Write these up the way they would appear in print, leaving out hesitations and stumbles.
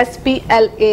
SPLA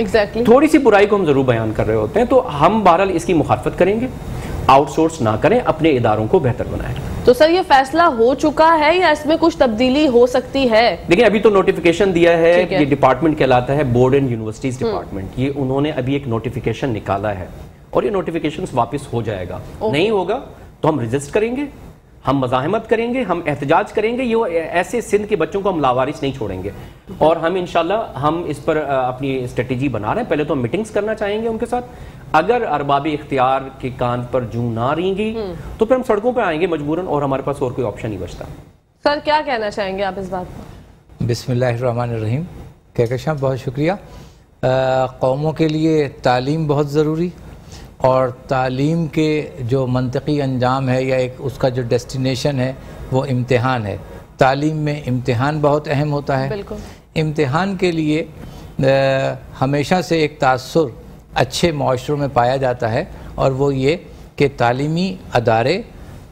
Exactly. تھوڑی سی برائی کو ہم ضرور بیان کر رہے ہوتے ہیں. تو ہم بہرحال اس کی مخالفت کریں گے, آؤٹ سورس نہ کریں, اپنے اداروں کو بہتر بنائیں. تو سر یہ فیصلہ ہو چکا ہے یا اس میں کچھ تبدیلی ہو سکتی ہے؟ دیکھیں ابھی تو نوٹیفیکیشن دیا ہے, یہ ڈپارٹمنٹ کہلاتا ہے بورڈ اینڈ یونیورسٹیز ڈپارٹمنٹ. یہ انہوں نے ابھی ایک نوٹیفیکیشن نکالا ہے اور یہ نوٹیفیکیشن واپس ہو جائے گا. نہیں ہوگا تو ہم ریزسٹ کریں گے, ہم مزاحمت کریں گے, ہم احتجاج کریں گے. یہ ایسے سندھ کے بچوں کو ہم لاوارث نہیں چھوڑیں گے. اور ہم انشاءاللہ ہم اس پر اپنی اسٹریٹجی بنا رہے ہیں. پہلے تو ہم میٹنگز کرنا چاہیں گے ان کے ساتھ. اگر ارباب اختیار کے کان پر جوں نہ رہیں گی تو پھر ہم سڑکوں پہ آئیں گے مجبوراً, اور ہمارے پاس اور کوئی آپشن نہیں بچتا. سر کیا کہنا چاہیں گے آپ اس بات پر؟ بسم اللہ الرحمن الرحیم. کہکشاں بہت شکریہ. قوموں کے لیے تعلیم بہت ضروری, اور تعلیم کے جو منطقی انجام ہے یا ایک اس کا جو ڈیسٹینیشن ہے وہ امتحان ہے. تعلیم میں امتحان بہت اہم ہوتا ہے. بالکل. امتحان کے لیے ہمیشہ سے ایک تاثر اچھے معاشروں میں پایا جاتا ہے, اور وہ یہ کہ تعلیمی ادارے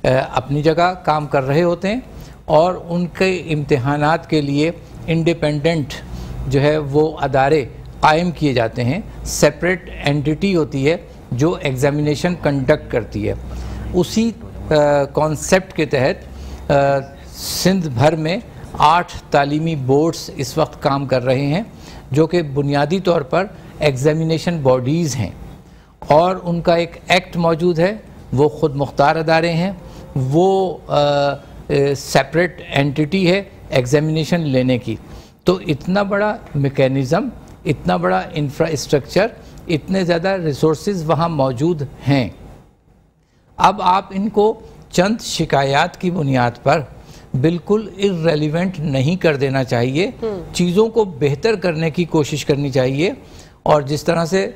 اپنی جگہ کام کر رہے ہوتے ہیں اور ان کے امتحانات کے لیے انڈیپینڈنٹ جو ہے وہ ادارے قائم کیے جاتے ہیں. سیپریٹ اینٹیٹی ہوتی ہے جو ایگزامینیشن کنڈکٹ کرتی ہے. اسی کانسیپٹ کے تحت سندھ بھر میں 8 تعلیمی بورڈز اس وقت کام کر رہے ہیں جو کہ بنیادی طور پر ایگزامینیشن باڈیز ہیں, اور ان کا ایک ایکٹ موجود ہے. وہ خود مختار ادارے ہیں, وہ سیپریٹ اینٹیٹی ہے ایگزامینیشن لینے کی. تو اتنا بڑا میکینزم, اتنا بڑا انفراسٹرکچر, اتنے زیادہ ریسورسز وہاں موجود ہیں. اب آپ ان کو چند شکایات کی بنیاد پر بالکل irrelevant نہیں کر دینا چاہیے. چیزوں کو بہتر کرنے کی کوشش کرنی چاہیے. اور جس طرح سے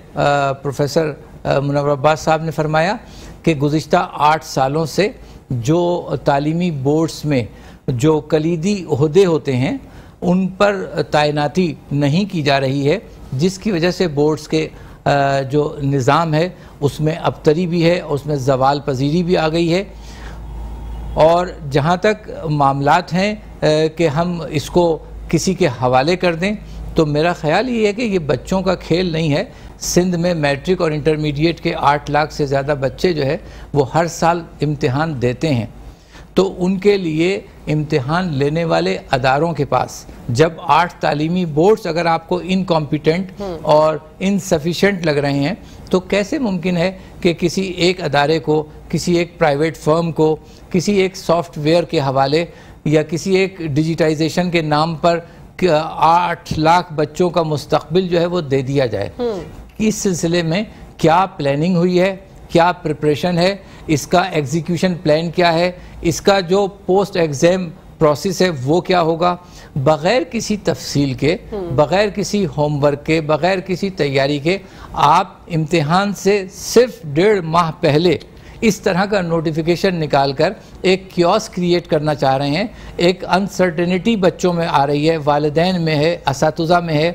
پروفیسر منور عباس صاحب نے فرمایا کہ گزشتہ 8 سالوں سے جو تعلیمی بورڈز میں جو کلیدی عہدے ہوتے ہیں ان پر تعیناتی نہیں کی جا رہی ہے, جس کی وجہ سے بورڈز کے جو نظام ہے اس میں ابتری بھی ہے, اس میں زوال پذیری بھی آ گئی ہے. اور جہاں تک معاملات ہیں کہ ہم اس کو کسی کے حوالے کر دیں, تو میرا خیال یہ ہے کہ یہ بچوں کا کھیل نہیں ہے. سندھ میں میٹرک اور انٹرمیڈیٹ کے 8 لاکھ سے زیادہ بچے جو ہے وہ ہر سال امتحان دیتے ہیں. تو ان کے لیے امتحان لینے والے اداروں کے پاس جب 8 تعلیمی بورڈز اگر آپ کو انکمپیٹنٹ اور انسفیشینٹ لگ رہے ہیں, تو کیسے ممکن ہے کہ کسی ایک ادارے کو, کسی ایک پرائیویٹ فرم کو, کسی ایک سافٹ ویئر کے حوالے یا کسی ایک ڈیجیٹائزیشن کے نام پر 8 لاکھ بچوں کا مستقبل جو ہے وہ دے دیا جائے؟ اس سلسلے میں کیا پلاننگ ہوئی ہے, کیا پریپریشن ہے, اس کا ایگزیکیوشن پلان کیا ہے, اس کا جو پوسٹ ایگزام پروسیس ہے وہ کیا ہوگا؟ بغیر کسی تفصیل کے, بغیر کسی ہوم ورک کے, بغیر کسی تیاری کے آپ امتحان سے صرف 1.5 ماہ پہلے اس طرح کا نوٹیفیکیشن نکال کر ایک کیوس کریٹ کرنا چاہ رہے ہیں. ایک انسرٹنٹی بچوں میں آ رہی ہے, والدین میں ہے, اساتذہ میں ہے.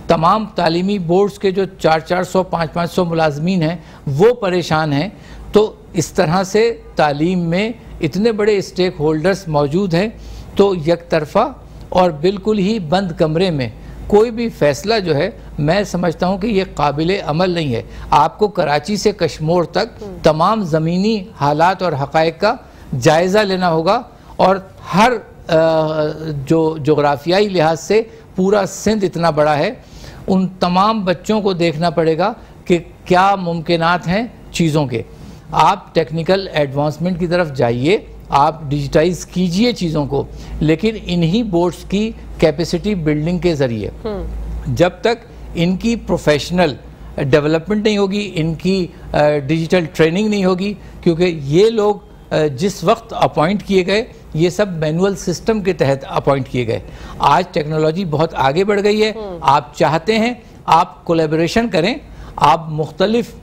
تمام تعلیمی بورڈز کے جو 400 500 ملازمین ہیں وہ پریشان ہیں. تو اس طرح سے تعلیم میں اتنے بڑے اسٹیک ہولڈرز موجود ہیں, تو یک طرفہ اور بالکل ہی بند کمرے میں کوئی بھی فیصلہ جو ہے میں سمجھتا ہوں کہ یہ قابل عمل نہیں ہے. آپ کو کراچی سے کشمور تک تمام زمینی حالات اور حقائق کا جائزہ لینا ہوگا, اور ہر جو جغرافیائی لحاظ سے پورا سندھ اتنا بڑا ہے, ان تمام بچوں کو دیکھنا پڑے گا کہ کیا ممکنات ہیں چیزوں کے. آپ ٹیکنیکل ایڈوانسمنٹ کی طرف جائیے, آپ ڈیجیٹائز کیجئے چیزوں کو, لیکن انہی بورڈز کی کیپیسٹی بلڈنگ کے ذریعے جب تک ان کی پروفیشنل ڈیولپمنٹ نہیں ہوگی, ان کی ڈیجیٹل ٹریننگ نہیں ہوگی, کیونکہ یہ لوگ جس وقت اپوائنٹ کیے گئے یہ سب مینول سسٹم کے تحت اپوائنٹ کیے گئے. آج ٹیکنالوجی بہت آگے بڑھ گئی ہے. آپ چاہتے ہیں آپ کولیبریشن کریں, آپ مختلف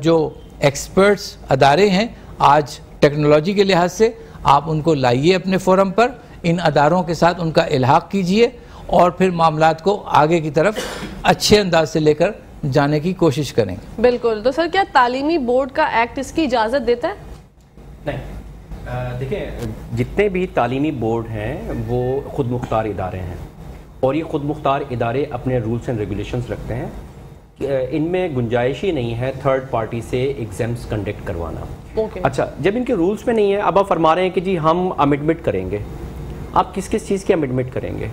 جو ایکسپرٹس ادارے ہیں آج ٹیکنالوجی کے لحاظ سے آپ ان کو لائیے اپنے فورم پر, ان اداروں کے ساتھ ان کا الحاق کیجئے, اور پھر معاملات کو آگے کی طرف اچھے انداز سے لے کر جانے کی کوشش کریں. بالکل. تو سر کیا تعلیمی بورڈ کا ایکٹ اس کی اجازت دیتا ہے؟ نہیں, دیکھیں جتنے بھی تعلیمی بورڈ ہیں وہ خود مختار ادارے ہیں, اور یہ خود مختار ادارے اپنے رولز اینڈ ریگولیشنز رکھتے ہیں. ان میں گنجائش ہی نہیں ہے تھرڈ پارٹی سے ایگزامس کنڈکٹ کروانا. اچھا, جب ان کے رولز میں نہیں ہے, اب آپ فرما رہے ہیں کہ جی ہم امنڈمنٹ کریں گے. آپ کس کس چیز کی امنڈمنٹ کریں گے؟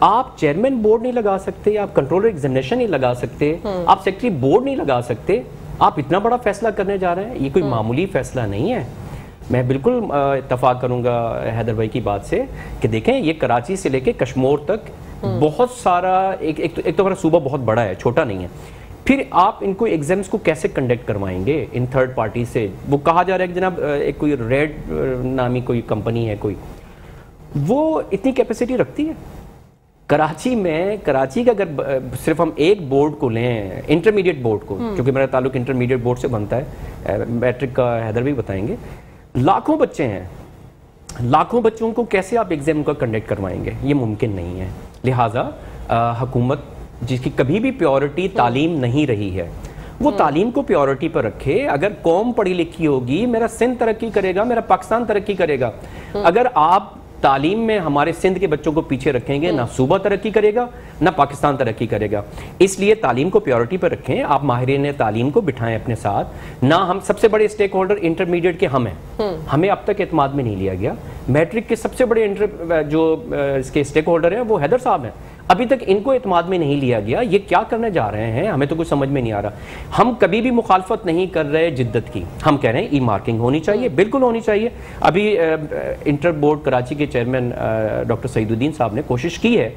آپ چیئرمین بورڈ نہیں لگا سکتے, آپ کنٹرولر ایگزامینیشن نہیں لگا سکتے, آپ سیکرٹری بورڈ نہیں لگا سکتے. آپ اتنا بڑا فیصلہ کرنے جا رہے ہیں, یہ کوئی معمولی فیصلہ نہیں ہے. میں بالکل اتفاق کروں گا حیدر بھائی کی بات سے کہ دیکھیں یہ کراچی سے لے کے کشمور تک بہت سارا, ایک تو ہمارا صوبہ بہت بڑا ہے, چھوٹا نہیں ہے. پھر آپ ان کو ایگزامس کو کیسے کنڈکٹ کروائیں گے ان تھرڈ پارٹی سے؟ وہ کہا جا رہا ہے کہ جناب ایک کوئی ریڈ نامی کوئی کمپنی ہے کوئی, وہ اتنی کیپیسٹی رکھتی ہے کراچی میں. کراچی کا اگر صرف ہم ایک بورڈ کو لیں, انٹرمیڈیٹ بورڈ کو, کیونکہ میرا تعلق انٹرمیڈیٹ بورڈ سے بنتا ہے, میٹرک کا حیدر بھی بتائیں گے, لاکھوں بچے ہیں. لاکھوں بچوں کو کیسے آپ ایگزام کا کنڈکٹ کروائیں گے؟ یہ ممکن نہیں ہے. لہٰذا حکومت جس کی کبھی بھی پیورٹی تعلیم نہیں رہی ہے, وہ تعلیم کو پیورٹی پر رکھے. اگر قوم پڑھی لکھی ہوگی, میرا سندھ ترقی کرے گا, میرا پاکستان ترقی کرے گا. اگر آپ تعلیم میں ہمارے سندھ کے بچوں کو پیچھے رکھیں گے, نہ صوبہ ترقی کرے گا نہ پاکستان ترقی کرے گا. اس لیے تعلیم کو پیورٹی پر رکھیں. آپ ماہرین تعلیم کو بٹھائیں اپنے ساتھ. نہ ہم سب سے بڑے اسٹیک ہولڈر انٹرمیڈیٹ کے ہم ہیں, ہمیں اب تک اعتماد میں نہیں لیا گیا. میٹرک کے سب سے بڑے جو اس کے اسٹیک ہولڈر ہیں وہ حیدر صاحب ہیں, ابھی تک ان کو اعتماد میں نہیں لیا گیا. یہ کیا کرنے جا رہے ہیں ہمیں تو کچھ سمجھ میں نہیں آ رہا. ہم کبھی بھی مخالفت نہیں کر رہے جدت کی, ہم کہہ رہے ہیں ای مارکنگ ہونی چاہیے, بالکل ہونی چاہیے. ابھی انٹر بورڈ کراچی کے چیئرمین ڈاکٹر سعید الدین صاحب نے کوشش کی ہے,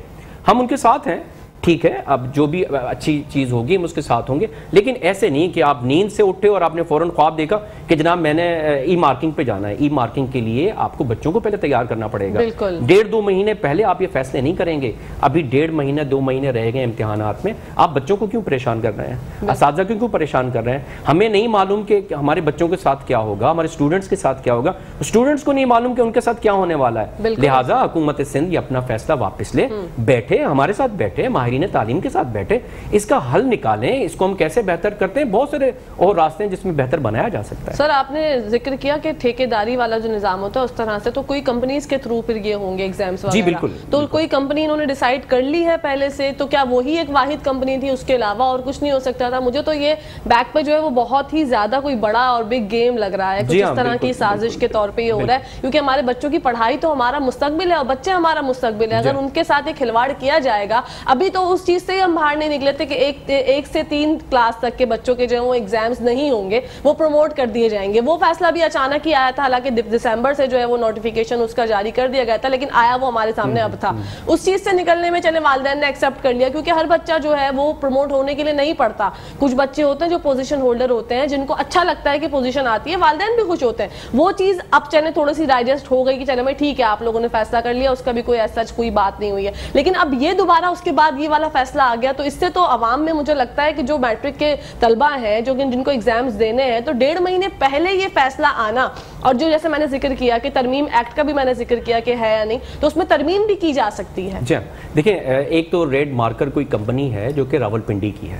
ہم ان کے ساتھ ہیں. ٹھیک ہے, اب جو بھی اچھی چیز ہوگی ہم اس کے ساتھ ہوں گے, لیکن ایسے نہیں کہ آپ نیند سے اٹھے اور آپ نے فوراً خواب دیکھا کہ جناب میں نے ای مارکنگ پہ جانا ہے. ای مارکنگ کے لیے آپ کو بچوں کو پہلے تیار کرنا پڑے گا. 1.5-2 مہینے پہلے آپ یہ فیصلے نہیں کریں گے. ابھی 1.5 مہینہ 2 مہینے رہ گئے امتحانات میں, آپ بچوں کو کیوں پریشان کر رہے ہیں؟ اساتذہ کیوں پریشان کر رہے ہیں؟ ہمیں نہیں معلوم کہ ہمارے بچوں کے ساتھ کیا ہوگا, ہمارے اسٹوڈنٹس کے ساتھ کیا ہوگا, اسٹوڈنٹس کو نہیں معلوم کہ ان کے ساتھ کیا ہونے والا ہے. لہٰذا حکومت سندھ یہ اپنا فیصلہ واپس لے, بیٹھے ہمارے ساتھ, بیٹھے ماہرین تعلیم کے ساتھ بیٹھے, اس کا حل نکالیں. اس کو ہم کیسے بہتر کرتے ہیں, بہت سارے اور راستے ہیں جس میں بہتر بنایا جا سکتا ہے. سر آپ نے ذکر کیا کہ ٹھیکیداری والا جو نظام ہوتا ہے اس طرح سے, تو کوئی کمپنیز کے تھرو پھر یہ ہوں گے ایگزامس وغیرہ؟ جی بالکل. تو کوئی کمپنی انہوں نے ڈیسائیڈ کر لی ہے پہلے سے, تو کیا وہی ایک واحد کمپنی تھی, اس کے علاوہ اور کچھ نہیں ہو سکتا تھا؟ مجھے تو یہ بیک پہ جو ہے وہ بہت ہی زیادہ کوئی بڑا اور بگ گیم لگ رہا ہے, کچھ اس طرح کی سازش کے طور پہ یہ ہو رہا ہے, کیونکہ ہمارے بچوں کی پڑھائی تو ہمارا مستقبل ہے اور بچے ہمارا مستقبل ہے. اگر ان کے ساتھ ایک کھلواڑ کیا جائے گا, ابھی تو اس چیز سے ہم باہر نہیں نکلے تھے کہ 1 سے 3 کلاس تک کے بچوں کے جو ہیں وہ ایگزامز نہیں ہوں گے, وہ پروموٹ کر دیے جائیں گے. وہ فیصلہ بھی اچانک ہی آیا تھا, حالانکہ دسمبر سے جو ہے وہ نوٹیفیکیشن اس کا جاری کر دیا گیا تھا, لیکن آیا وہ ہمارے سامنے اب تھا. اس چیز سے نکلنے میں چلے والدین نے ایکسیپٹ کر لیا, کیونکہ ہر بچہ جو ہے وہ پروموٹ ہونے کے لیے نہیں پڑھتا. کچھ بچے ہوتے ہیں جو پوزیشن ہولڈر ہوتے ہیں, جن کو اچھا لگتا ہے کہ پوزیشن آتی ہے, والدین بھی خوش ہوتے ہیں. وہ چیز اب چلے تھوڑی سی ڈائجسٹ ہو گئی کہ چلے بھائی ٹھیک ہے آپ لوگوں نے فیصلہ کر لیا, اس کا بھی کوئی ایسا کوئی بات نہیں ہوئی ہے. لیکن اب یہ دوبارہ اس کے بعد یہ والا فیصلہ آ گیا, تو اس سے تو عوام میں مجھے لگتا ہے کہ جو میٹرک کے طلبہ ہیں جو جن کو ایگزامز دینے ہیں, تو 1.5 مہینے پہلے یہ فیصلہ آنا, اور جو جیسے میں نے ذکر کیا کہ ترمیم ایکٹ کا بھی میں نے ذکر کیا کہ ہے یا نہیں, تو اس میں ترمیم بھی کی جا سکتی ہے. جی دیکھیں, ایک تو ریڈ مارکر کوئی کمپنی ہے جو کہ راولپنڈی کی ہے,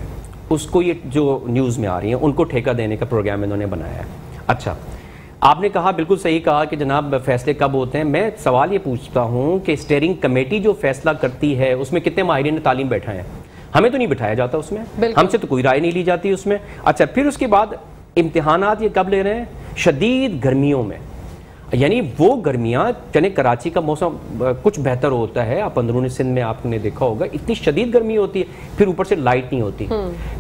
اس کو یہ جو نیوز میں آ رہی ہیں ان کو ٹھیکہ دینے کا پروگرام انہوں نے بنایا ہے. اچھا, آپ نے کہا بالکل صحیح کہا کہ جناب فیصلے کب ہوتے ہیں. میں سوال یہ پوچھتا ہوں کہ اسٹیئرنگ کمیٹی جو فیصلہ کرتی ہے اس میں کتنے ماہرین تعلیم بیٹھا ہے؟ ہمیں تو نہیں بٹھایا جاتا اس میں, ہم سے تو کوئی رائے نہیں لی جاتی اس میں. اچھا, پھر اس کے بعد امتحانات یہ کب لے رہے ہیں؟ شدید گرمیوں میں. یعنی وہ گرمیاں, چلے کراچی کا موسم کچھ بہتر ہوتا ہے, آپ اندرونی سندھ میں آپ نے دیکھا ہوگا اتنی شدید گرمی ہوتی ہے, پھر اوپر سے لائٹ نہیں ہوتی.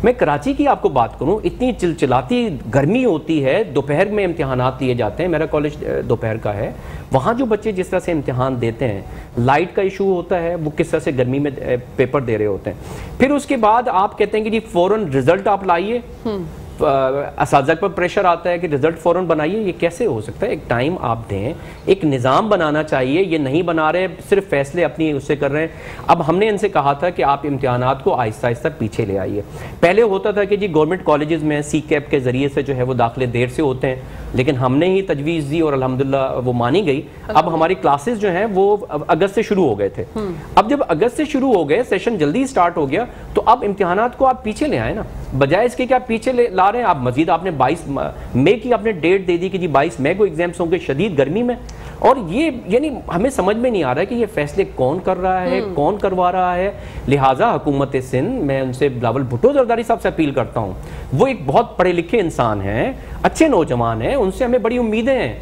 میں کراچی کی آپ کو بات کروں, اتنی چلچلاتی گرمی ہوتی ہے, دوپہر میں امتحانات لیے جاتے ہیں, میرا کالج دوپہر کا ہے, وہاں جو بچے جس طرح سے امتحان دیتے ہیں, لائٹ کا ایشو ہوتا ہے, وہ کس طرح سے گرمی میں پیپر دے رہے ہوتے ہیں. پھر اس کے بعد آپ کہتے ہیں کہ جی فوراً رزلٹ آپ لائیے, اساتذہ پر پریشر آتا ہے کہ رزلٹ فوراً بنائیے. یہ کیسے ہو سکتا ہے؟ ایک ٹائم آپ دیں, ایک نظام بنانا چاہیے. یہ نہیں بنا رہے, صرف فیصلے اپنی اس سے کر رہے ہیں. اب ہم نے ان سے کہا تھا کہ آپ امتحانات کو آہستہ آہستہ پیچھے لے آئیے. پہلے ہوتا تھا کہ جی گورنمنٹ کالجز میں سی کیپ کے ذریعے سے جو ہے وہ داخلے دیر سے ہوتے ہیں, لیکن ہم نے ہی تجویز دی اور الحمدللہ وہ مانی گئی. اب ہماری کلاسز جو ہیں وہ اگست سے شروع ہو گئے تھے. اب جب اگست سے شروع ہو گئے, سیشن جلدی سٹارٹ ہو گیا, تو اب امتحانات کو آپ پیچھے لے آئے نا, بجائے اس کے کہ آپ پیچھے لا رہے ہیں. آپ مزید آپ نے 22 مئی کی آپ نے ڈیٹ دے دی کہ جی 22 مئی کو ایگزامس ہوں گے شدید گرمی میں. اور یہ یعنی ہمیں سمجھ میں نہیں آ رہا ہے کہ یہ فیصلے کون کر رہا ہے, کون کروا رہا ہے. لہٰذا حکومت سندھ, میں ان سے بلاول بھٹو زرداری صاحب سے اپیل کرتا ہوں, وہ ایک بہت پڑھے لکھے انسان ہیں, اچھے نوجوان ہیں, ان سے ہمیں بڑی امیدیں ہیں,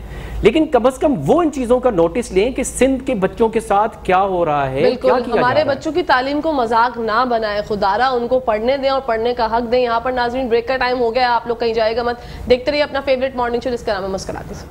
لیکن کم از کم وہ ان چیزوں کا نوٹس لیں کہ سندھ کے بچوں کے ساتھ کیا ہو رہا ہے, کیا کیا ہمارے بچوں کی تعلیم کو مذاق نہ بنائے, خدارہ ان کو پڑھنے دیں اور پڑھنے کا حق دیں. یہاں پر ناظرین بریک کا ٹائم ہو گیا, آپ لوگ کہیں جائے گا مت, دیکھتے رہیے اپنا فیوریٹ مارننگ شو جس کا نام ہے مسکراتے سے.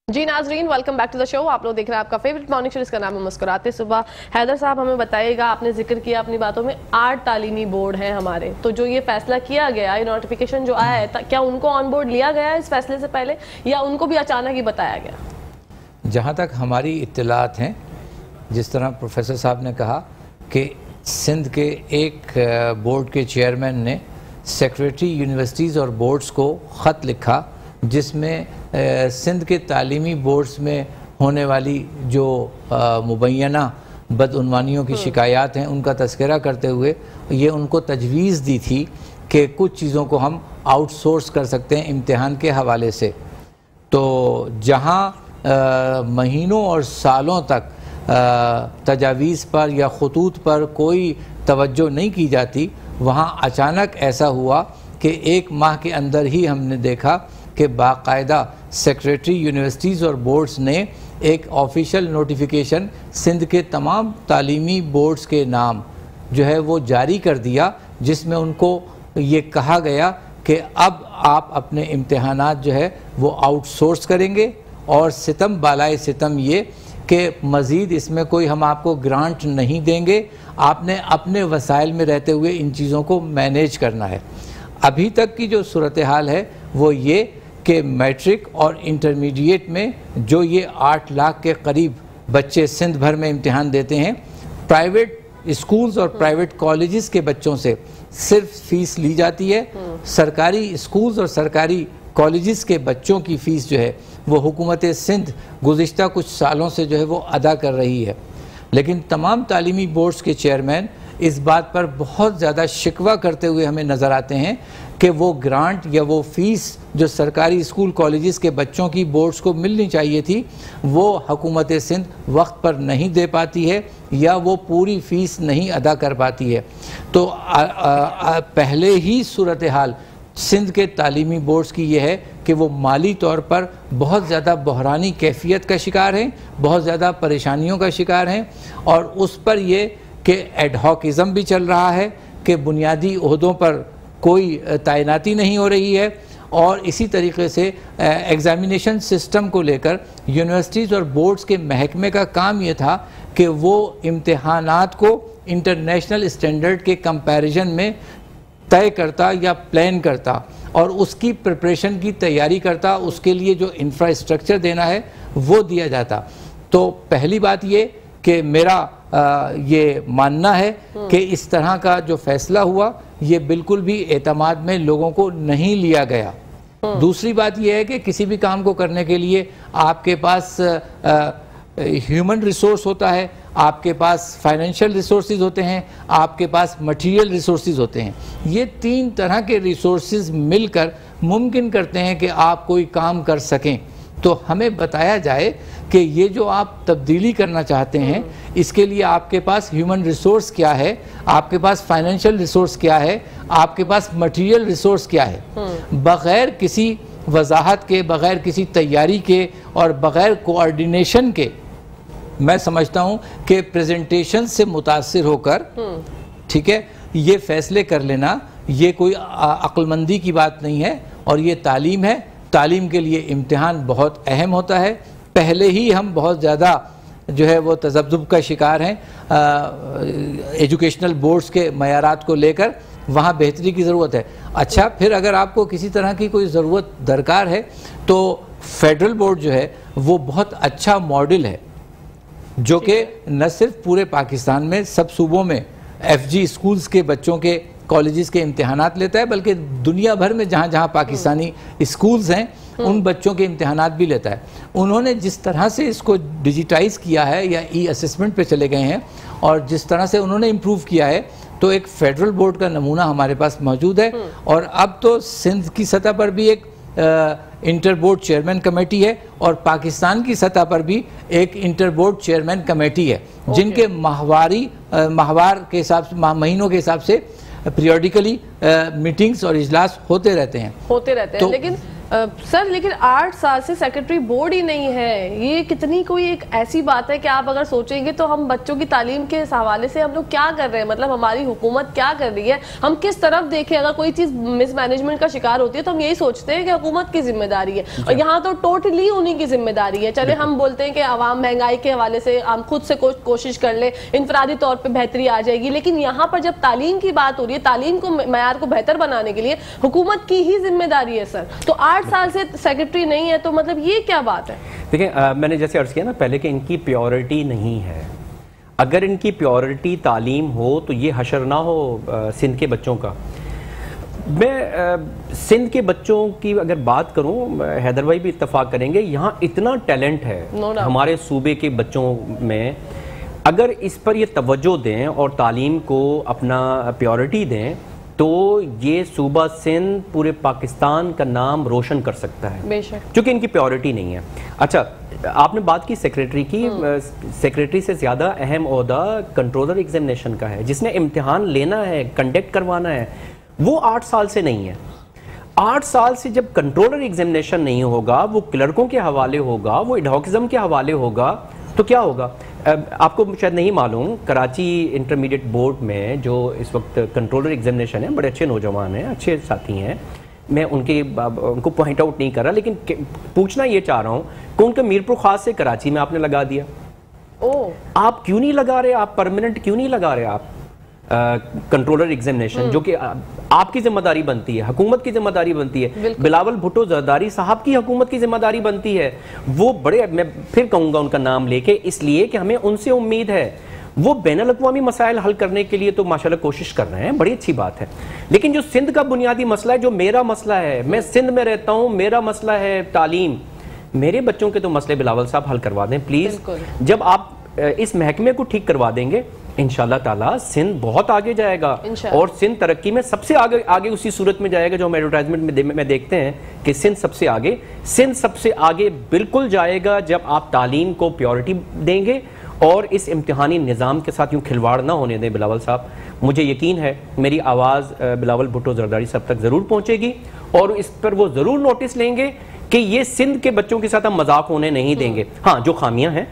جی ناظرین, ویلکم بیک ٹو دا شو. آپ لوگ دیکھ رہے ہیں آپ کا فیوریٹ مارننگ شو جس کا نام ہے مسکراتے صبح. حیدر صاحب ہمیں بتائیے گا, آپ نے ذکر کیا اپنی باتوں میں 8 تعلیمی بورڈ ہیں ہمارے, تو جو یہ فیصلہ کیا گیا, یہ نوٹیفیکیشن جو آیا ہے, کیا ان کو آن بورڈ لیا گیا ہے اس فیصلے سے پہلے, یا ان کو بھی اچانک ہی بتایا گیا؟ جہاں تک ہماری اطلاعات ہیں, جس طرح پروفیسر صاحب نے کہا کہ سندھ کے ایک بورڈ کے چیئرمین نے سیکریٹری یونیورسٹیز اور بورڈز کو خط لکھا جس میں سندھ کے تعلیمی بورڈز میں ہونے والی جو مبینہ بدعنوانیوں کی شکایات ہیں ان کا تذکرہ کرتے ہوئے یہ ان کو تجویز دی تھی کہ کچھ چیزوں کو ہم آؤٹ سورس کر سکتے ہیں امتحان کے حوالے سے. تو جہاں مہینوں اور سالوں تک تجاویز پر یا خطوط پر کوئی توجہ نہیں کی جاتی, وہاں اچانک ایسا ہوا کہ 1 ماہ کے اندر ہی ہم نے دیکھا کہ باقاعدہ سیکریٹری یونیورسٹیز اور بورڈز نے ایک آفیشیل نوٹیفیکیشن سندھ کے تمام تعلیمی بورڈز کے نام جو ہے وہ جاری کر دیا, جس میں ان کو یہ کہا گیا کہ اب آپ اپنے امتحانات جو ہے وہ آؤٹ سورس کریں گے, اور ستم بالائے ستم یہ کہ مزید اس میں کوئی ہم آپ کو گرانٹ نہیں دیں گے, آپ نے اپنے وسائل میں رہتے ہوئے ان چیزوں کو مینیج کرنا ہے. ابھی تک کی جو صورتحال ہے وہ یہ کہ میٹرک اور انٹرمیڈیٹ میں جو یہ 8 لاکھ کے قریب بچے سندھ بھر میں امتحان دیتے ہیں, پرائیویٹ اسکولز اور پرائیویٹ کالجز کے بچوں سے صرف فیس لی جاتی ہے. سرکاری اسکولز اور سرکاری کالجز کے بچوں کی فیس جو ہے وہ حکومت سندھ گزشتہ کچھ سالوں سے جو ہے وہ ادا کر رہی ہے. لیکن تمام تعلیمی بورڈز کے چیئرمین اس بات پر بہت زیادہ شکوہ کرتے ہوئے ہمیں نظر آتے ہیں کہ وہ گرانٹ یا وہ فیس جو سرکاری اسکول کالجز کے بچوں کی بورڈز کو ملنی چاہیے تھی وہ حکومت سندھ وقت پر نہیں دے پاتی ہے یا وہ پوری فیس نہیں ادا کر پاتی ہے. تو پہلے ہی صورتحال سندھ کے تعلیمی بورڈز کی یہ ہے کہ وہ مالی طور پر بہت زیادہ بحرانی کیفیت کا شکار ہیں, بہت زیادہ پریشانیوں کا شکار ہیں, اور اس پر یہ کہ ایڈ ہاکزم بھی چل رہا ہے کہ بنیادی عہدوں پر کوئی تعیناتی نہیں ہو رہی ہے. اور اسی طریقے سے ایگزامینیشن سسٹم کو لے کر یونیورسٹیز اور بورڈز کے محکمے کا کام یہ تھا کہ وہ امتحانات کو انٹرنیشنل اسٹینڈرڈ کے کمپیریزن میں طے کرتا یا پلان کرتا اور اس کی پریپریشن کی تیاری کرتا, اس کے لیے جو انفراسٹرکچر دینا ہے وہ دیا جاتا. تو پہلی بات یہ کہ میرا یہ ماننا ہے کہ اس طرح کا جو فیصلہ ہوا یہ بالکل بھی اعتماد میں لوگوں کو نہیں لیا گیا. دوسری بات یہ ہے کہ کسی بھی کام کو کرنے کے لیے آپ کے پاس ہیومن ریسورس ہوتا ہے, آپ کے پاس فائنینشیل ریسورسز ہوتے ہیں, آپ کے پاس مٹیریل ریسورسز ہوتے ہیں. یہ 3 طرح کے ریسورسز مل کر ممکن کرتے ہیں کہ آپ کوئی کام کر سکیں. تو ہمیں بتایا جائے کہ یہ جو آپ تبدیلی کرنا چاہتے ہیں اس کے لیے آپ کے پاس ہیومن ریسورس کیا ہے, آپ کے پاس فائنینشیل ریسورس کیا ہے, آپ کے پاس مٹیریل ریسورس کیا ہے. بغیر کسی وضاحت کے, بغیر کسی تیاری کے اور بغیر کوآرڈینیشن کے میں سمجھتا ہوں کہ پریزنٹیشن سے متاثر ہو کر ٹھیک ہے یہ فیصلے کر لینا یہ کوئی عقل مندی کی بات نہیں ہے. اور یہ تعلیم ہے, تعلیم کے لیے امتحان بہت اہم ہوتا ہے. پہلے ہی ہم بہت زیادہ جو ہے وہ تذبذب کا شکار ہیں ایجوکیشنل بورڈز کے معیارات کو لے کر, وہاں بہتری کی ضرورت ہے. اچھا پھر اگر آپ کو کسی طرح کی کوئی ضرورت درکار ہے تو فیڈرل بورڈ جو ہے وہ بہت اچھا ماڈل ہے جو کہ نہ صرف پورے پاکستان میں سب صوبوں میں ایف جی اسکولز کے بچوں کے کالجز کے امتحانات لیتا ہے, بلکہ دنیا بھر میں جہاں جہاں پاکستانی اسکولز ہیں ان بچوں کے امتحانات بھی لیتا ہے. انہوں نے جس طرح سے اس کو ڈیجیٹائز کیا ہے یا ای اسسمنٹ پہ چلے گئے ہیں اور جس طرح سے انہوں نے امپروو کیا ہے, تو ایک فیڈرل بورڈ کا نمونہ ہمارے پاس موجود ہے. اور اب تو سندھ کی سطح پر بھی ایک انٹر بورڈ چیئرمین کمیٹی ہے اور پاکستان کی سطح پر بھی ایک انٹر بورڈ چیئرمین کمیٹی ہے جن کے ماہوار کے حساب سے مہینوں کے حساب سے پیریوڈیکلی میٹنگز اور اجلاس ہوتے رہتے ہیں لیکن سر 8 سال سے سیکرٹری بورڈ ہی نہیں ہے. یہ کتنی کوئی ایک ایسی بات ہے کہ آپ اگر سوچیں گے تو ہم بچوں کی تعلیم کے حوالے سے ہم لوگ کیا کر رہے ہیں, مطلب ہماری حکومت کیا کر رہی ہے, ہم کس طرف دیکھیں. اگر کوئی چیز مس مینجمنٹ کا شکار ہوتی ہے تو ہم یہی سوچتے ہیں کہ حکومت کی ذمہ داری ہے, اور یہاں تو ٹوٹلی انہیں کی ذمہ داری ہے. چلے ہم بولتے ہیں کہ عوام مہنگائی کے حوالے سے ہم خود سے کوشش کر لیں, انفرادی طور پہ بہتری آ جائے گی, لیکن یہاں پر جب تعلیم کی بات ہو رہی ہے, تعلیم کو معیار کو بہتر بنانے کے لیے حکومت کی ہی ذمہ داری ہے سر. تو 8 سال سے سیکرٹری نہیں ہے تو مطلب یہ کیا بات ہے؟ دیکھیں میں نے جیسے عرض کیا نا پہلے کہ ان کی پیورٹی نہیں ہے. اگر ان کی پیورٹی تعلیم ہو تو یہ حشر نہ ہو سندھ کے بچوں کا. میں سندھ کے بچوں کی اگر بات کروں, حیدر بھائی بھی اتفاق کریں گے, یہاں اتنا ٹیلنٹ ہے ہمارے صوبے کے بچوں میں. اگر اس پر یہ توجہ دیں اور تعلیم کو اپنا پیورٹی دیں تو یہ صوبہ سندھ پورے پاکستان کا نام روشن کر سکتا ہے, چونکہ ان کی پیورٹی نہیں ہے. اچھا آپ نے بات کی سیکریٹری کی, سیکریٹری سے زیادہ اہم عہدہ کنٹرولر ایگزامینیشن کا ہے, جس نے امتحان لینا ہے, کنڈکٹ کروانا ہے. وہ 8 سال سے نہیں ہے. 8 سال سے جب کنٹرولر ایگزامینیشن نہیں ہوگا, وہ کلرکوں کے حوالے ہوگا, وہ ایڈہاکزم کے حوالے ہوگا, تو کیا ہوگا؟ آپ کو شاید نہیں معلوم, کراچی انٹرمیڈیٹ بورڈ میں جو اس وقت کنٹرولر ایگزامینیشن ہے, بڑے اچھے نوجوان ہیں, اچھے ساتھی ہیں, میں ان کو پوائنٹ آؤٹ نہیں کر رہا, لیکن پوچھنا یہ چاہ رہا ہوں کہ ان کا میرپور خاص سے کراچی میں آپ نے لگا دیا. آپ کیوں نہیں لگا رہے, آپ پرماننٹ کیوں نہیں لگا رہے آپ کنٹرولر ایگزامینیشن, جو کہ آپ کی ذمہ داری بنتی ہے, حکومت کی ذمہ داری بنتی ہے, بلاول بھٹو زرداری صاحب کی حکومت کی ذمہ داری بنتی ہے. وہ بڑے, میں پھر کہوں گا ان کا نام لے کے, اس لیے کہ ہمیں ان سے امید ہے. وہ بین الاقوامی مسائل حل کرنے کے لیے تو ماشاءاللہ کوشش کر رہے ہیں, بڑی اچھی بات ہے, لیکن جو سندھ کا بنیادی مسئلہ ہے, جو میرا مسئلہ ہے, میں سندھ میں رہتا ہوں, میرا مسئلہ ہے تعلیم, میرے بچوں کے تو مسئلے بلاول صاحب حل کروا دیں پلیز. جب آپ اس محکمے کو ٹھیک کروا دیں گے انشاءاللہ تعالیٰ سندھ بہت آگے جائے گا, اور سندھ ترقی میں سب سے آگے اسی صورت میں جائے گا جو ہم ایڈورٹائزمنٹ میں دیکھتے ہیں کہ سندھ سب سے آگے بالکل جائے گا جب آپ تعلیم کو پیورٹی دیں گے اور اس امتحانی نظام کے ساتھ یوں کھلواڑ نہ ہونے دیں. بلاول صاحب, مجھے یقین ہے میری آواز بلاول بھٹو زرداری صاحب تک ضرور پہنچے گی, اور اس پر وہ ضرور نوٹس لیں گے کہ یہ سندھ کے بچوں کے ساتھ ہم مذاق ہونے نہیں دیں گے. ہاں جو خامیاں ہیں,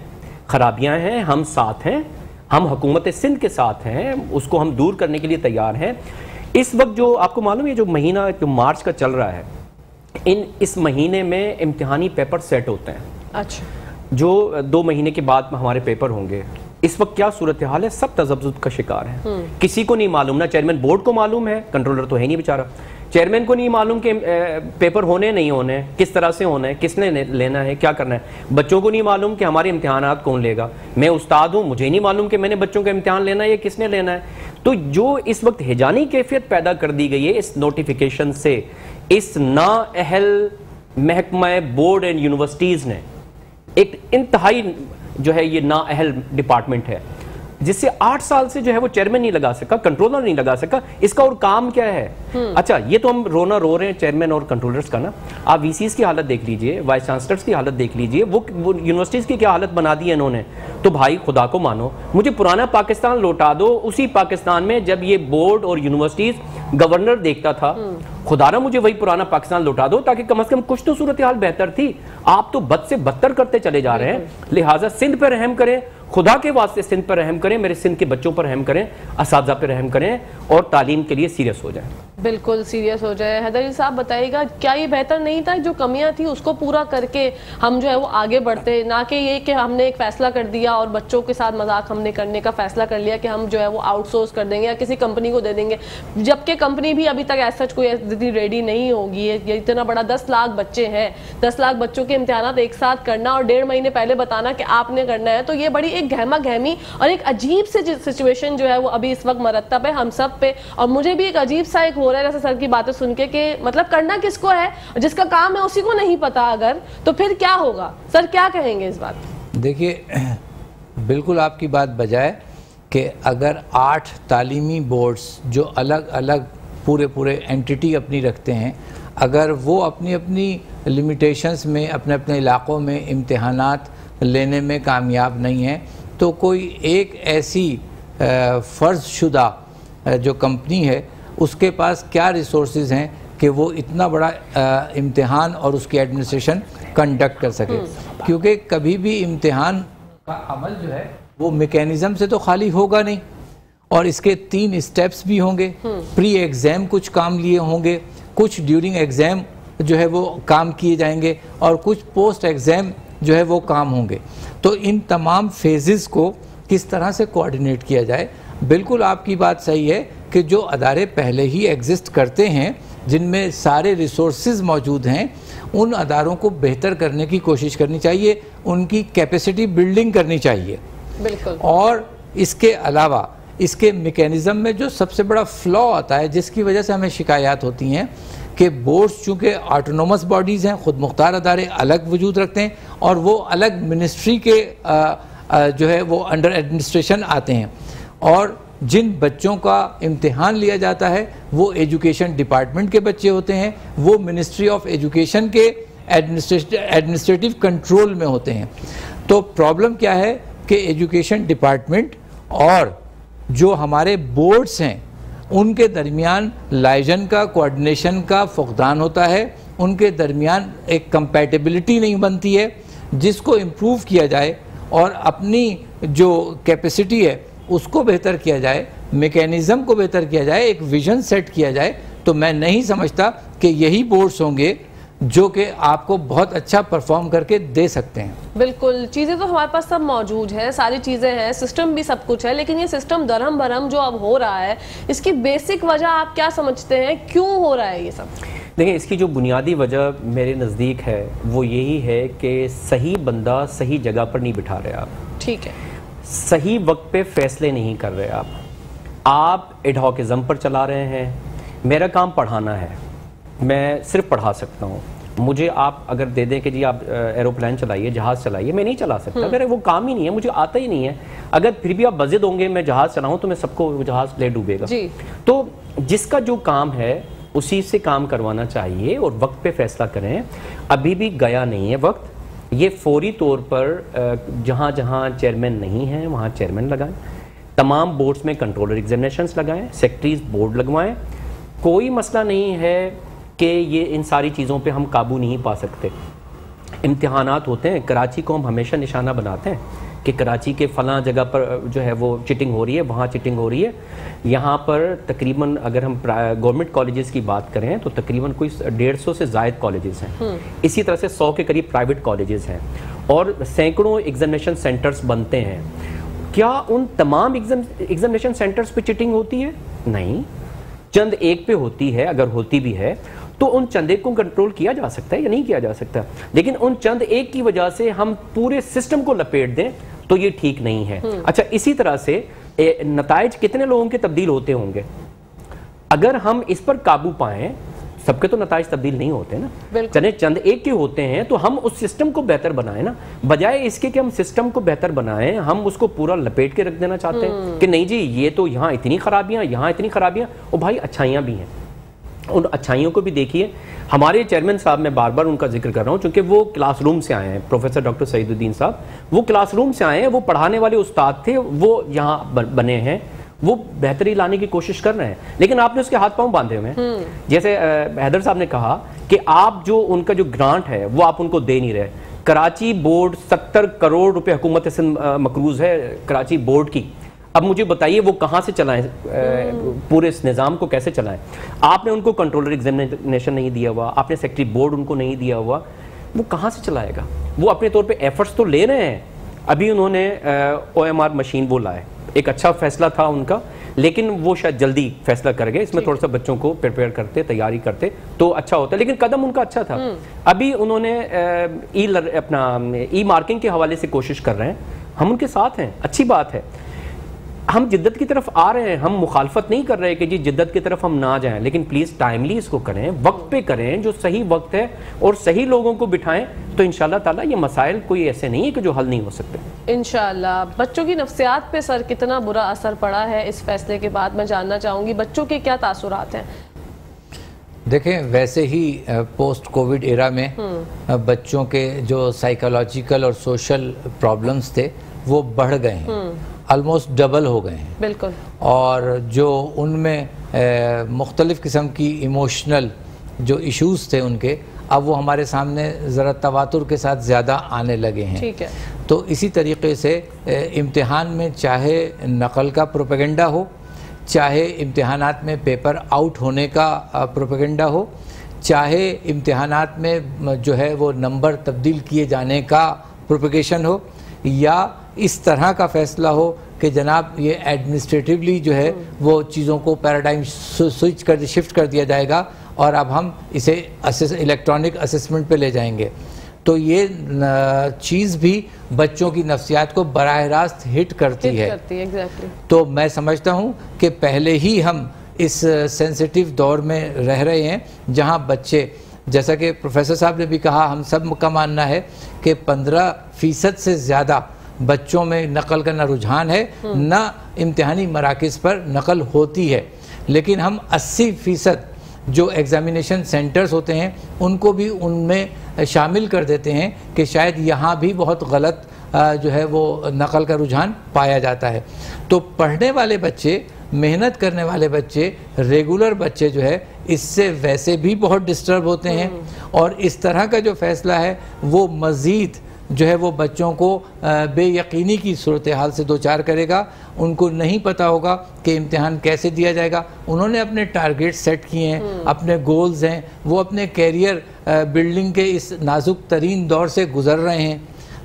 خرابیاں ہیں, ہم ساتھ ہیں, ہم حکومت سندھ کے ساتھ ہیں, اس کو ہم دور کرنے کے لیے تیار ہیں. اس وقت جو آپ کو معلوم ہے جو مہینہ جو مارچ کا چل رہا ہے, اس مہینے میں امتحانی پیپر سیٹ ہوتے ہیں. اچھا, جو 2 مہینے کے بعد ہمارے پیپر ہوں گے. اس وقت کیا صورتحال ہے, سب تذبذب کا شکار ہیں. کسی کو نہیں معلوم, نہ چیئرمین بورڈ کو معلوم ہے, کنٹرولر تو ہے نہیں بیچارہ, چیئرمین کو نہیں معلوم کہ پیپر ہونے نہیں ہونے, کس طرح سے ہونا ہے, کس نے لینا ہے, کیا کرنا ہے. بچوں کو نہیں معلوم کہ ہمارے امتحانات کون لے گا. میں استاد ہوں, مجھے نہیں معلوم کہ میں نے بچوں کا امتحان لینا ہے یا کس نے لینا ہے. تو جو اس وقت ہجانی کیفیت پیدا کر دی گئی ہے اس نوٹیفیکیشن سے, اس نااہل محکمہ بورڈ اینڈ یونیورسٹیز نے, ایک انتہائی جو ہے یہ نااہل ڈپارٹمنٹ ہے, جس سے 8 سال سے جو ہے وہ چیئرمین نہیں لگا سکا, کنٹرولر نہیں لگا سکا. اس کا اور کام کیا ہے؟ اچھا یہ تو ہم رو رہے ہیں چیئرمین اور کنٹرولرز کا نا, آپ وی سیز کی حالت دیکھ لیجئے, وائس چانسلرز کی حالت دیکھ لیجئے, وہ یونیورسٹیز کی کیا حالت بنا دی ہے انہوں نے. تو بھائی خدا کو مانو, مجھے پرانا پاکستان لوٹا دو, اسی پاکستان میں جب یہ بورڈ اور یونیورسٹیز گورنر دیکھتا تھا, خدا نہ مجھے وہی پرانا پاکستان لوٹا دو, تاکہ کم از کم کچھ تو صورتحال بہتر تھی. آپ تو بد سے بدتر کرتے چلے جا رہے ہیں. لہٰذا سندھ پہ رحم کریں, خدا کے واسطے سندھ پر رحم کریں, میرے سندھ کے بچوں پر رحم کریں, اساتذہ پہ رحم کریں, اور تعلیم کے لیے سیریس ہو جائیں. بالکل سیریس ہو جائے. حیدر علی صاحب بتائیے گا, کیا یہ بہتر نہیں تھا جو کمیاں تھی اس کو پورا کر کے ہم جو ہے وہ آگے بڑھتے, نہ کہ یہ کہ ہم نے ایک فیصلہ کر دیا اور بچوں کے ساتھ مذاق ہم نے کرنے کا فیصلہ کر لیا کہ ہم جو ہے وہ آؤٹ سورس کر دیں گے یا کسی کمپنی کو دے دیں گے, جبکہ کمپنی بھی ابھی تک ایسا کوئی اتنی ریڈی نہیں ہوگی. یہ اتنا بڑا 10 لاکھ بچے ہیں, 10 لاکھ بچوں کے امتحانات ایک ساتھ کرنا اور 1.5 مہینے پہلے بتانا کہ آپ نے کرنا ہے, تو یہ بڑی ایک گہما گہمی اور ایک عجیب سے سچویشن جو ہے وہ ابھی اس وقت مرتب ہے ہم سب پہ. اور مجھے بھی ایک عجیب سا ایک ہو رہا ہے جیسے سر کی باتیں سن کے کہ مطلب کرنا کس کو ہے, جس کا کام ہے اسی کو نہیں پتا اگر, تو پھر کیا ہوگا. سر کیا کہیں گے اس بات؟ دیکھیے بالکل آپ کی بات بجائے کہ اگر 8 تعلیمی بورڈز جو الگ الگ پورے اینٹیٹی اپنی رکھتے ہیں, اگر وہ اپنی اپنی لمیٹیشنز میں اپنے اپنے علاقوں میں امتحانات لینے میں کامیاب نہیں ہیں تو کوئی ایک ایسی فرض شدہ جو کمپنی ہے اس کے پاس کیا ریسورسز ہیں کہ وہ اتنا بڑا امتحان اور اس کی ایڈمنسٹریشن کنڈکٹ کر سکے. کیونکہ کبھی بھی امتحان کا عمل جو ہے وہ میکینزم سے تو خالی ہوگا نہیں, اور اس کے 3 اسٹیپس بھی ہوں گے. پری ایگزام کچھ کام لیے ہوں گے, کچھ ڈیورنگ ایگزام جو ہے وہ کام کیے جائیں گے, اور کچھ پوسٹ ایگزام جو ہے وہ کام ہوں گے. تو ان تمام فیزز کو کس طرح سے کوآرڈینیٹ کیا جائے. بالکل آپ کی بات صحیح ہے کہ جو ادارے پہلے ہی ایگزسٹ کرتے ہیں, جن میں سارے ریسورسز موجود ہیں, ان اداروں کو بہتر کرنے کی کوشش کرنی چاہیے, ان کی کیپیسٹی بلڈنگ کرنی چاہیے. بالکل. اور اس کے علاوہ اس کے میکینزم میں جو سب سے بڑا فلا آتا ہے, جس کی وجہ سے ہمیں شکایات ہوتی ہیں, کہ بورڈز چونکہ آٹونومس باڈیز ہیں, خود مختار ادارے الگ وجود رکھتے ہیں, اور وہ الگ منسٹری کے جو ہے وہ انڈر ایڈمنسٹریشن آتے ہیں, اور جن بچوں کا امتحان لیا جاتا ہے وہ ایجوکیشن ڈپارٹمنٹ کے بچے ہوتے ہیں, وہ منسٹری آف ایجوکیشن کے ایڈمنسٹریٹو کنٹرول میں ہوتے ہیں. تو پرابلم کیا ہے کہ ایجوکیشن ڈپارٹمنٹ اور جو ہمارے بورڈز ہیں ان کے درمیان لائجن کا کوآرڈینیشن کا فقدان ہوتا ہے, ان کے درمیان ایک کمپیٹیبلٹی نہیں بنتی ہے, جس کو امپروو کیا جائے اور اپنی جو کیپیسٹی ہے اس کو بہتر کیا جائے, میکینزم کو بہتر کیا جائے, ایک ویژن سیٹ کیا جائے. تو میں نہیں سمجھتا کہ یہی بورڈز ہوں گے جو کہ آپ کو بہت اچھا پرفارم کر کے دے سکتے ہیں. بالکل, چیزیں تو ہمارے پاس سب موجود ہیں, ساری چیزیں ہیں, سسٹم بھی سب کچھ ہے, لیکن یہ سسٹم درہم برہم جو اب ہو رہا ہے, اس کی بیسک وجہ آپ کیا سمجھتے ہیں, کیوں ہو رہا ہے یہ سب؟ دیکھیں, اس کی جو بنیادی وجہ میرے نزدیک ہے وہ یہی ہے کہ صحیح بندہ صحیح جگہ پر نہیں بٹھا رہے آپ. ٹھیک ہے. صحیح وقت پہ فیصلے نہیں کر رہے آپ ایڈہاکزم پر چلا رہے ہیں. میرا کام پڑھانا ہے, میں صرف پڑھا سکتا ہوں. مجھے آپ اگر دے دیں کہ جی آپ ایروپلین چلائیے, جہاز چلائیے, میں نہیں چلا سکتا. اگر وہ کام ہی نہیں ہے, مجھے آتا ہی نہیں ہے. اگر پھر بھی آپ بضد ہوں گے میں جہاز چلاؤں تو میں سب کو وہ جہاز لے ڈوبے گا. تو جس کا جو کام ہے اسی سے کام کروانا چاہیے اور وقت پہ فیصلہ کریں. ابھی بھی گیا نہیں ہے وقت. یہ فوری طور پر جہاں جہاں چیئرمین نہیں ہیں وہاں چیئرمین لگائیں, تمام بورڈز میں کنٹرولر ایگزامینیشنز لگائیں, سیکٹریز بورڈ لگوائیں. کوئی مسئلہ نہیں ہے کہ یہ ان ساری چیزوں پہ ہم قابو نہیں پا سکتے. امتحانات ہوتے ہیں, کراچی کو ہم ہمیشہ نشانہ بناتے ہیں کہ کراچی کے فلاں جگہ پر جو ہے وہ چٹنگ ہو رہی ہے, وہاں چٹنگ ہو رہی ہے. یہاں پر تقریباً اگر ہم گورنمنٹ کالجز کی بات کریں تو تقریباً کوئی 150 سے زائد کالجز ہیں. اسی طرح سے 100 کے قریب پرائیویٹ کالجز ہیں, اور سینکڑوں ایگزامینیشن سینٹرز بنتے ہیں. کیا ان تمام ایگزامینیشن سینٹرز پہ چٹنگ ہوتی ہے؟ نہیں, چند ایک پہ ہوتی ہے. اگر ہوتی بھی ہے تو ان چند ایک کو کنٹرول کیا جا سکتا ہے یا نہیں کیا جا سکتا, لیکن ان چند ایک کی وجہ سے ہم پورے سسٹم کو لپیٹ دیں تو یہ ٹھیک نہیں ہے. اچھا, اسی طرح سے نتائج کتنے لوگوں کے تبدیل ہوتے ہوں گے؟ اگر ہم اس پر قابو پائیں, سب کے تو نتائج تبدیل نہیں ہوتے نا, چلیں چند ایک کے ہوتے ہیں, تو ہم اس سسٹم کو بہتر بنائیں نا, بجائے اس کے کہ ہم سسٹم کو بہتر بنائیں ہم اس کو پورا لپیٹ کے رکھ دینا چاہتے ہیں کہ نہیں جی یہ تو یہاں اتنی خرابیاں, یہاں اتنی خرابیاں. اور بھائی اچھائیاں بھی ہیں, ان اچھائیوں کو بھی دیکھیے. ہمارے چیئرمین صاحب, میں بار بار ان کا ذکر کر رہا ہوں چونکہ وہ کلاس روم سے آئے ہیں, پروفیسر ڈاکٹر سعید الدین صاحب, وہ کلاس روم سے آئے ہیں, وہ پڑھانے والے استاد تھے, وہ یہاں بنے ہیں, وہ بہتری لانے کی کوشش کر رہے ہیں, لیکن آپ نے اس کے ہاتھ پاؤں باندھے ہوئے ہیں. جیسے حیدر صاحب نے کہا کہ آپ جو ان کا جو گرانٹ ہے وہ آپ ان کو دے نہیں رہے. کراچی بورڈ 70 کروڑ روپے حکومت سندھ مقروض ہے کراچی بورڈ کی. اب مجھے بتائیے وہ کہاں سے چلائیں, پورے اس نظام کو کیسے چلائیں؟ آپ نے ان کو کنٹرولر ایگزامینیشن نہیں دیا ہوا, آپ نے سیکٹری بورڈ ان کو نہیں دیا ہوا, وہ کہاں سے چلائے گا؟ وہ اپنے طور پہ ایفرٹس تو لے رہے ہیں. ابھی انہوں نے OMR مشین وہ لائے, ایک اچھا فیصلہ تھا ان کا, لیکن وہ شاید جلدی فیصلہ کر گئے. اس میں تھوڑا سا بچوں کو پریپیئر کرتے, تیاری کرتے تو اچھا ہوتا, لیکن قدم ان کا اچھا تھا. ابھی انہوں نے اپنا ای مارکنگ کے حوالے سے کوشش کر رہے ہیں, ہم ان کے ساتھ ہیں, اچھی بات ہے. ہم جدت کی طرف آ رہے ہیں, ہم مخالفت نہیں کر رہے کہ جی جدت کی طرف ہم نہ جائیں, لیکن پلیز ٹائملی اس کو کریں, وقت پہ کریں, جو صحیح وقت ہے, اور صحیح لوگوں کو بٹھائیں, تو انشاءاللہ تعالیٰ یہ مسائل کوئی ایسے نہیں ہے کہ جو حل نہیں ہو سکتے. انشاءاللہ. بچوں کی نفسیات پہ سر کتنا برا اثر پڑا ہے اس فیصلے کے بعد, میں جاننا چاہوں گی بچوں کے کیا تاثرات ہیں؟ دیکھیں ویسے ہی پوسٹ کووڈ ایرا میں بچوں کے جو سائیکالوجیکل اور سوشل پرابلمز تھے وہ بڑھ گئے ہیں، آلموسٹ ڈبل ہو گئے ہیں. بالکل. اور جو ان میں مختلف قسم کی ایموشنل جو ایشوز تھے ان کے، اب وہ ہمارے سامنے ذرا تواتر کے ساتھ زیادہ آنے لگے ہیں. ٹھیک ہے. تو اسی طریقے سے امتحان میں چاہے نقل کا پروپیگنڈا ہو، چاہے امتحانات میں پیپر آؤٹ ہونے کا پروپیگنڈا ہو، چاہے امتحانات میں جو ہے وہ نمبر تبدیل کیے جانے کا پروپیگیشن ہو، یا اس طرح کا فیصلہ ہو کہ جناب یہ ایڈمنسٹریٹیولی جو ہے وہ چیزوں کو پیراڈائم شفٹ کر دیا جائے گا اور اب ہم اسے الیکٹرانک اسسمنٹ پہ لے جائیں گے. تو یہ چیز بھی بچوں کی نفسیات کو براہ راست ہٹ کرتی ہے. تو میں سمجھتا ہوں کہ پہلے ہی ہم اس سینسیٹیو دور میں رہ رہے ہیں جہاں بچے، جیسا کہ پروفیسر صاحب نے بھی کہا، ہم سب کا ماننا ہے کہ 15% سے زیادہ بچوں میں نقل کا نہ رجحان ہے نہ امتحانی مراکز پر نقل ہوتی ہے، لیکن ہم 80% جو ایگزامینیشن سینٹرز ہوتے ہیں ان کو بھی ان میں شامل کر دیتے ہیں کہ شاید یہاں بھی بہت غلط جو ہے وہ نقل کا رجحان پایا جاتا ہے. تو پڑھنے والے بچے، محنت کرنے والے بچے، ریگولر بچے جو ہے اس سے ویسے بھی بہت ڈسٹرب ہوتے ہیں، اور اس طرح کا جو فیصلہ ہے وہ مزید جو ہے وہ بچوں کو بے یقینی کی صورتحال سے دوچار کرے گا. ان کو نہیں پتہ ہوگا کہ امتحان کیسے دیا جائے گا. انہوں نے اپنے ٹارگیٹ سیٹ کیے ہیں، اپنے گولز ہیں، وہ اپنے کیریئر بلڈنگ کے اس نازک ترین دور سے گزر رہے ہیں.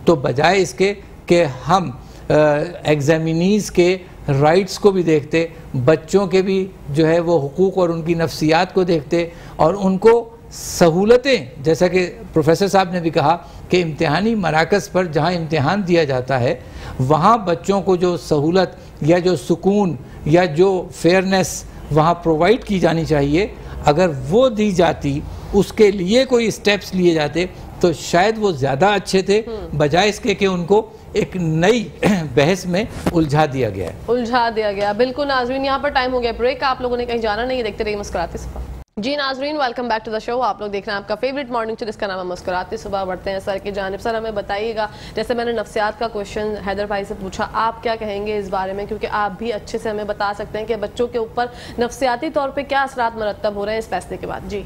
تو بجائے اس کے کہ ہم ایگزامینیز کے رائٹس کو بھی دیکھتے، بچوں کے بھی جو ہے وہ حقوق اور ان کی نفسیات کو دیکھتے، اور ان کو سہولتیں، جیسا کہ پروفیسر صاحب نے بھی کہا کہ امتحانی مراکز پر جہاں امتحان دیا جاتا ہے وہاں بچوں کو جو سہولت یا جو سکون یا جو فیئرنیس وہاں پرووائڈ کی جانی چاہیے، اگر وہ دی جاتی، اس کے لیے کوئی سٹیپس لیے جاتے تو شاید وہ زیادہ اچھے تھے، بجائے اس کے کہ ان کو ایک نئی بحث میں الجھا دیا گیا. بالکل ناظرین، یہاں پر ٹائم ہو گیا بریک. آپ لوگوں نے کہیں جانا نہیں ہے، دیکھتے رہیے مسکراتے صبح. جی ناظرین، ویلکم بیک ٹو دا شو. آپ لوگ دیکھ رہے ہیں آپ کا فیوریٹ مارننگ شو جس کا نام ہے مسکراتے صبح. بڑھتے ہیں سر کی جانب. سر ہمیں بتائیے گا، جیسے میں نے نفسیات کا کویشچن حیدر بھائی سے پوچھا، آپ کیا کہیں گے اس بارے میں، کیونکہ آپ بھی اچھے سے ہمیں بتا سکتے ہیں کہ بچوں کے اوپر نفسیاتی طور پہ کیا اثرات مرتب ہو رہے ہیں اس فیصلے کے بعد. جی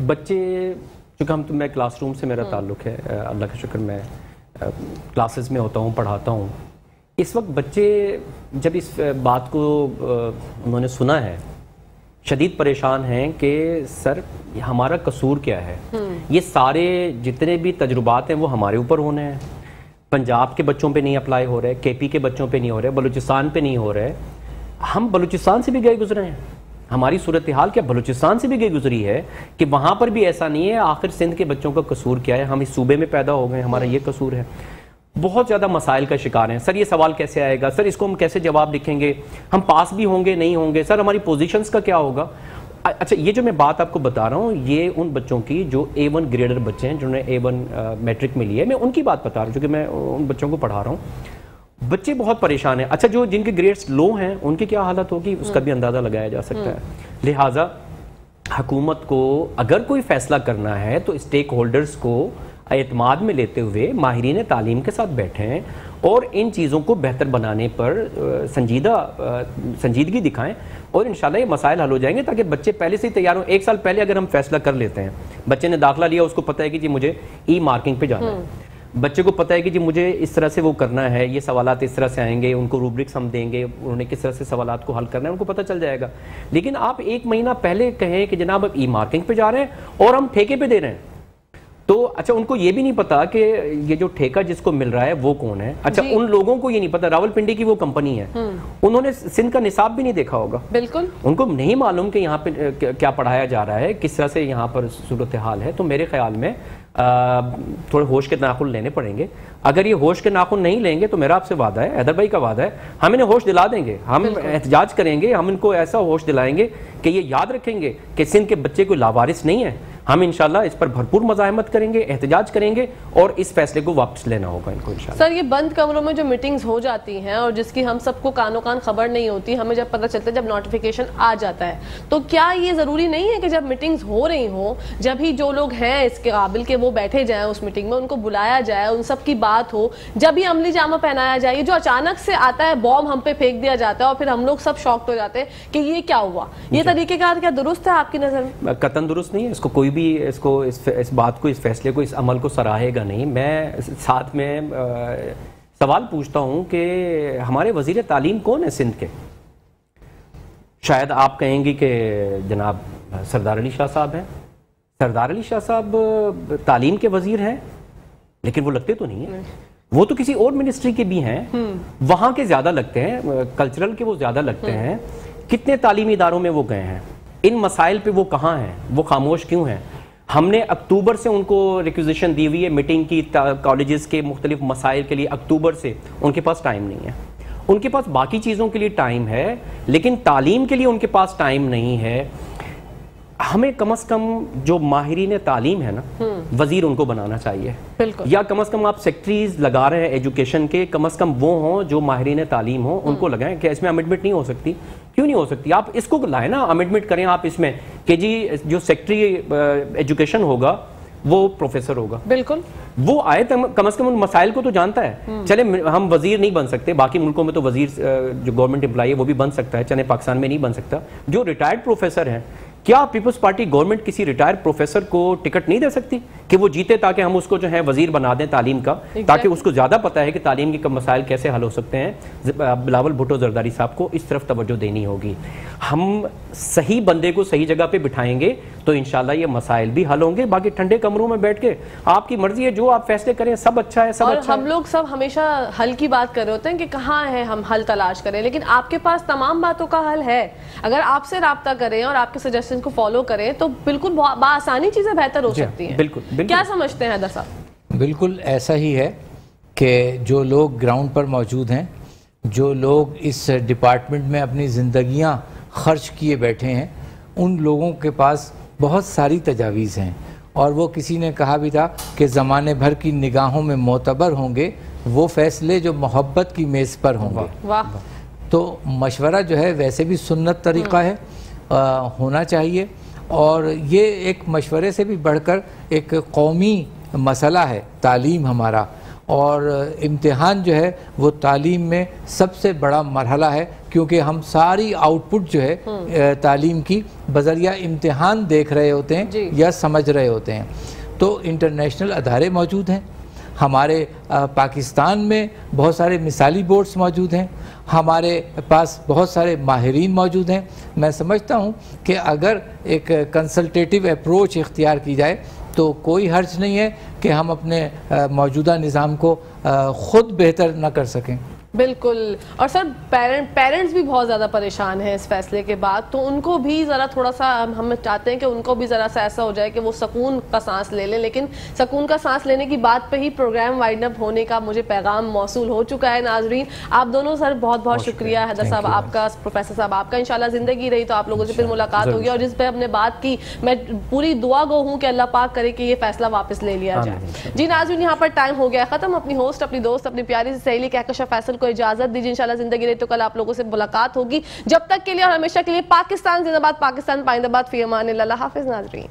بچے، چونکہ میں کلاس روم سے میرا تعلق ہے، اللہ کا شکر میں کلاسز میں ہوتا ہوں، پڑھاتا ہوں. اس وقت بچے جب اس بات کو انہوں نے سنا ہے، شدید پریشان ہیں کہ سر ہمارا قصور کیا ہے. یہ سارے جتنے بھی تجربات ہیں وہ ہمارے اوپر ہونے ہیں. پنجاب کے بچوں پہ نہیں اپلائی ہو رہے، کے پی کے بچوں پہ نہیں ہو رہے، بلوچستان پہ نہیں ہو رہے. ہم بلوچستان سے بھی گئے گزرے ہیں. ہماری صورتحال کیا بلوچستان سے بھی گئی گزری ہے کہ وہاں پر بھی ایسا نہیں ہے آخر سندھ کے بچوں کا قصور کیا ہے، ہم اس صوبے میں پیدا ہو گئے، ہمارا یہ قصور ہے. بہت زیادہ مسائل کا شکار ہیں. سر یہ سوال کیسے آئے گا، سر اس کو ہم کیسے جواب لکھیں گے، ہم پاس بھی ہوں گے نہیں ہوں گے، سر ہماری پوزیشنز کا کیا ہوگا. اچھا، یہ جو میں بات آپ کو بتا رہا ہوں یہ ان بچوں کی جو A1 گریڈر بچے ہیں، جنہوں نے A1 میٹرک میں لی ہے، میں ان کی بات بتا رہا ہوں کیونکہ میں ان بچوں کو پڑھا رہا ہوں. بچے بہت پریشان ہیں. اچھا، جو جن کے گریڈز لو ہیں ان کی کیا حالت ہوگی اس کا بھی اندازہ لگایا جا سکتا ہے. لہٰذا حکومت کو اگر کوئی فیصلہ کرنا ہے تو اسٹیک ہولڈرز کو اعتماد میں لیتے ہوئے ماہرین تعلیم کے ساتھ بیٹھیں اور ان چیزوں کو بہتر بنانے پر سنجیدگی دکھائیں، اور انشاءاللہ یہ مسائل حل ہو جائیں گے تاکہ بچے پہلے سے ہی تیار ہوں. 1 سال پہلے اگر ہم فیصلہ کر لیتے ہیں، بچے نے داخلہ لیا، اس کو پتہ ہے کہ جی مجھے ای مارکنگ پہ جانا ہے، بچے کو پتہ ہے کہ جی مجھے اس طرح سے وہ کرنا ہے، یہ سوالات اس طرح سے آئیں گے، ان کو روبرکس ہم دیں گے، انہوں نے کس طرح سے سوالات کو حل کرنا ہے ان کو پتہ چل جائے گا. لیکن آپ 1 مہینہ پہلے کہیں کہ جناب اب ای مارکنگ پہ جا رہے ہیں اور ہم ٹھیکے پہ دے رہے ہیں، تو اچھا ان کو یہ بھی نہیں پتا کہ یہ جو ٹھیکہ جس کو مل رہا ہے وہ کون ہے. اچھا ان لوگوں کو یہ نہیں پتا راول پنڈی کی وہ کمپنی ہے، انہوں نے سندھ کا نصاب بھی نہیں دیکھا ہوگا، بالکل ان کو نہیں معلوم کہ یہاں پہ کیا پڑھایا جا رہا ہے، کس طرح سے یہاں پر صورتحال ہے. تو میرے خیال میں تھوڑے ہوش کے ناخن لینے پڑیں گے. اگر یہ ہوش کے ناخن نہیں لیں گے تو میرا آپ سے وعدہ ہے، حیدر بھائی کا وعدہ ہے، ہم انہیں ہوش دلا دیں گے، ہم احتجاج کریں گے، ہم ان کو ایسا ہوش دلائیں گے کہ یہ یاد رکھیں گے کہ سندھ کے بچے کوئی لاوارث نہیں ہے، ہم انشاءاللہ اس پر بھرپور مزاحمت کریں گے, احتجاج کریں گے اور اس فیصلے کو واپس لینا ہوگا ان کو انشاءاللہ. سر یہ بند کمروں میں جو میٹنگز ہو جاتی ہیں اور جس کی ہم سب کو کانوں کان خبر نہیں ہوتی, ہمیں جب پتہ چلتا ہے جب نوٹیفیکیشن آ جاتا ہے, تو کیا یہ ضروری نہیں ہے کہ جب میٹنگز ہو رہی ہوں جب ہی جو لوگ ہیں اس کے قابل کہ وہ بیٹھے جائیں اس میٹنگ میں, ان کو بلایا جائے, ان سب کی بات ہو, جب ہی عملی جامہ پہنایا جائے, جو اچانک سے آتا ہے بوم ہم پہ پھینک دیا جاتا ہے اور پھر ہم لوگ سب شاکڈ ہو جاتے ہیں کہ یہ کیا ہوا, یہ طریقہ کار کیا درست ہے آپ کی نظر میں؟ قطعاً درست نہیں ہے. اس کو کوئی بھی اس بات کو, اس فیصلے کو, اس عمل کو سراہے گا نہیں. میں ساتھ میں سوال پوچھتا ہوں کہ ہمارے وزیر تعلیم کون ہے سندھ کے؟ شاید آپ کہیں گی کہ جناب سردار علی شاہ صاحب ہیں. سردار علی شاہ صاحب تعلیم کے وزیر ہیں لیکن وہ لگتے تو نہیں ہیں. وہ تو کسی اور منسٹری کے بھی ہیں, وہاں کے زیادہ لگتے ہیں, کلچرل کے وہ زیادہ لگتے ہیں. کتنے تعلیمی اداروں میں وہ گئے ہیں, ان مسائل پہ وہ کہاں ہیں, وہ خاموش کیوں ہیں؟ ہم نے اکتوبر سے ان کو ریکوزیشن دی ہوئی ہے میٹنگ کی کالجز کے مختلف مسائل کے لیے. اکتوبر سے ان کے پاس ٹائم نہیں ہے. ان کے پاس باقی چیزوں کے لیے ٹائم ہے لیکن تعلیم کے لیے ان کے پاس ٹائم نہیں ہے. ہمیں کم از کم جو ماہرین تعلیم ہے نا, وزیر ان کو بنانا چاہیے, یا کم از کم آپ سیکٹریز لگا رہے ہیں ایجوکیشن کے, کم از کم وہ ہوں جو ماہرین تعلیم ہوں, ان کو لگائیں کہ اس میں امنڈمنٹ نہیں ہو سکتی. کیوں نہیں ہو سکتی؟ آپ اس کو لائیں نا, امنڈمنٹ کریں آپ اس میں کہ جی جو سیکٹری ایجوکیشن ہوگا وہ پروفیسر ہوگا. بالکل, وہ آئے کم از کم ان مسائل کو تو جانتا ہے. چلے ہم وزیر نہیں بن سکتے, باقی ملکوں میں تو وزیر جو گورنمنٹ امپلائی ہے وہ بھی بن سکتا ہے, چلے پاکستان میں نہیں بن سکتا. جو ریٹائرڈ پروفیسر ہیں, کیا پیپلز پارٹی گورنمنٹ کسی ریٹائر پروفیسر کو ٹکٹ نہیں دے سکتی کہ وہ جیتے تاکہ ہم اس کو جو ہے وزیر بنا دیں تعلیم کا, تاکہ اس کو زیادہ پتہ ہے کہ تعلیم کے مسائل کیسے حل ہو سکتے ہیں. بلاول بھٹو زرداری صاحب کو اس طرف توجہ دینی ہوگی. ہم صحیح بندے کو صحیح جگہ پہ بٹھائیں گے تو انشاءاللہ یہ مسائل بھی حل ہوں گے. باقی ٹھنڈے کمروں میں بیٹھ کے آپ کی مرضی ہے, جو آپ فیصلے کریں سب اچھا ہے, سب اور اچھا ہے. ہم لوگ سب ہمیشہ حل کی بات کر رہے ہوتے ہیں کہ کہاں ہے ہم حل تلاش کریں, لیکن آپ کے پاس تمام باتوں کا حل ہے. اگر آپ سے رابطہ کریں اور آپ کے سجیشن کو فالو کریں تو بالکل بآسانی چیزیں بہتر ہو سکتی ہیں. بالکل. کیا سمجھتے ہیں حیدر صاحب؟ بالکل ایسا ہی ہے کہ جو لوگ گراؤنڈ پر موجود ہیں, جو لوگ اس ڈپارٹمنٹ میں اپنی زندگیاں خرچ کیے بیٹھے ہیں, ان لوگوں کے پاس بہت ساری تجاویز ہیں. اور وہ کسی نے کہا بھی تھا کہ زمانے بھر کی نگاہوں میں معتبر ہوں گے وہ فیصلے جو محبت کی میز پر ہوں گے. واہ. تو مشورہ جو ہے ویسے بھی سنت طریقہ ہے, ہونا چاہیے. اور یہ ایک مشورے سے بھی بڑھ کر ایک قومی مسئلہ ہے تعلیم ہمارا, اور امتحان جو ہے وہ تعلیم میں سب سے بڑا مرحلہ ہے, کیونکہ ہم ساری آؤٹ پٹ جو ہے تعلیم کی بذریعہ امتحان دیکھ رہے ہوتے ہیں یا سمجھ رہے ہوتے ہیں. تو انٹرنیشنل ادارے موجود ہیں, ہمارے پاکستان میں بہت سارے مثالی بورڈز موجود ہیں, ہمارے پاس بہت سارے ماہرین موجود ہیں. میں سمجھتا ہوں کہ اگر ایک کنسلٹیٹیو اپروچ اختیار کی جائے تو کوئی حرج نہیں ہے کہ ہم اپنے موجودہ نظام کو خود بہتر نہ کر سکیں. بالکل. اور سر پیرنٹس بھی بہت زیادہ پریشان ہیں اس فیصلے کے بعد, تو ان کو بھی ذرا تھوڑا سا ہم چاہتے ہیں کہ ان کو بھی ذرا سا ایسا ہو جائے کہ وہ سکون کا سانس لے لیں. لیکن سکون کا سانس لینے کی بات پہ ہی پروگرام وائنڈ اپ ہونے کا مجھے پیغام موصول ہو چکا ہے. ناظرین آپ دونوں سر بہت بہت شکریہ. حیدر صاحب آپ کا, پروفیسر صاحب آپ کا, انشاءاللہ زندگی رہی تو آپ لوگوں سے پھر ملاقات ہوگی. اور جس پہ ہم نے بات کی میں پوری دعا گو ہوں کہ اللہ پاک کرے کہ یہ فیصلہ واپس لے لیا جائے. جی ناظرین یہاں پر ٹائم ہو گیا ختم. اپنی ہوسٹ, اپنی دوست, اپنی پیاری سی سہیلی کہکشاں فیصل کو اجازت دیجیے. انشاءاللہ زندگی رہی تو کل آپ لوگوں سے ملاقات ہوگی. جب تک کے لیے اور ہمیشہ کے لیے پاکستان زندہ باد, پاکستان پائندہ باد, فی امان اللہ. حافظ ناظرین.